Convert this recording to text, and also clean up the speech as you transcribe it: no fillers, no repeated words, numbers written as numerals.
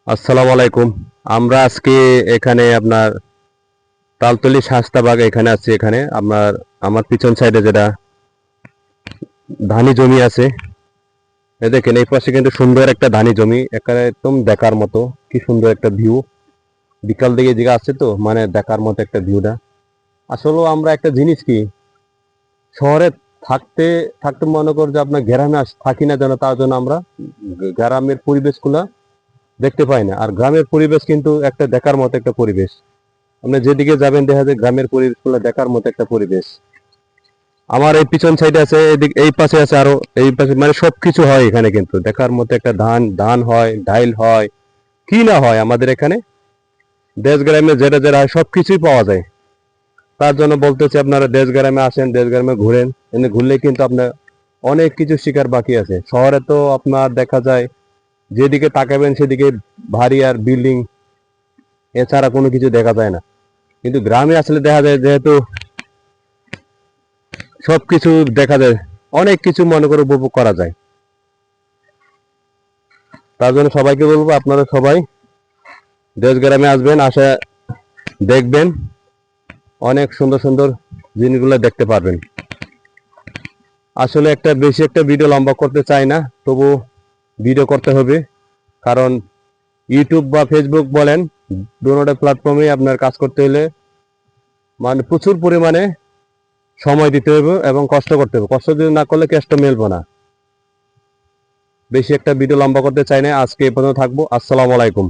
আসসালামু আলাইকুম। আমরা আজকে এখানে আপনার তালতলি শাস্তাবাগ এখানে আছি। এখানে আমার পিছন সাইডে যেটা ধানি জমি আছে, এই দেখেন এই পাশে কিন্তু সুন্দর একটা ধানি জমি, এখানে একদম দেখার মতো কি সুন্দর একটা ভিউ। বিকাল দিকে দিকে আছে তো মানে দেখার মতো একটা ভিউটা। আসলে আমরা একটা জিনিস কি শহরে থাকতে থাকতে মনে কর যে আপনার গ্রামে থাকি না যেন, তার জন্য আমরা গ্রামের পরিবেশগুলা দেখতে পাই না। আর গ্রামের পরিবেশ কিন্তু একটা দেখার মতো একটা পরিবেশ। আপনি যেদিকে যাবেন দেখা যায় গ্রামের পরিবেশগুলো দেখার মতো একটা পরিবেশ। আমার এই পিছন সাইডে আছে, এই পাশে আছে আরো, এই পাশে মানে সবকিছু হয় এখানে, কিন্তু দেখার মতো একটা ধান ধান হয়, ডাইল হয়, কি না হয় আমাদের এখানে। দেশ গ্রামে যেটা যেটা হয় সবকিছুই পাওয়া যায়। তার জন্য বলতেছি আপনারা দেশ গ্রামে আসেন, দেশ গ্রামে ঘুরেন। এনে ঘুরলে কিন্তু আপনার অনেক কিছু শিকার বাকি আছে। শহরে তো আপনার দেখা যায় যেদিকে তাকাবেন সেদিকে ভারী আর বিল্ডিং, এছাড়া কোনো কিছু দেখা যায় না। কিন্তু গ্রামে আসলে দেখা যায় যেহেতু সবকিছু দেখা যায়, অনেক কিছু মনে করে উপভোগ করা যায়। তার জন্য সবাইকে বলবো আপনারা সবাই দেশ গ্রামে আসবেন, আসে দেখবেন, অনেক সুন্দর সুন্দর জিনিসগুলো দেখতে পারবেন। আসলে বেশি একটা ভিডিও লম্বা করতে চাই না, তবু ভিডিও করতে হবে। কারণ ইউটিউব বা ফেসবুক বলেন, দুটো প্ল্যাটফর্মে আপনার কাজ করতে হলে মানে প্রচুর পরিমাণে সময় দিতে হবে এবং কষ্ট করতে হবে। কষ্ট যদি না করলে কেষ্ট মেলবো না। বেশি একটা ভিডিও লম্বা করতে চাই না, আজকে এ পর্যন্ত থাকবো। আসসালামু আলাইকুম।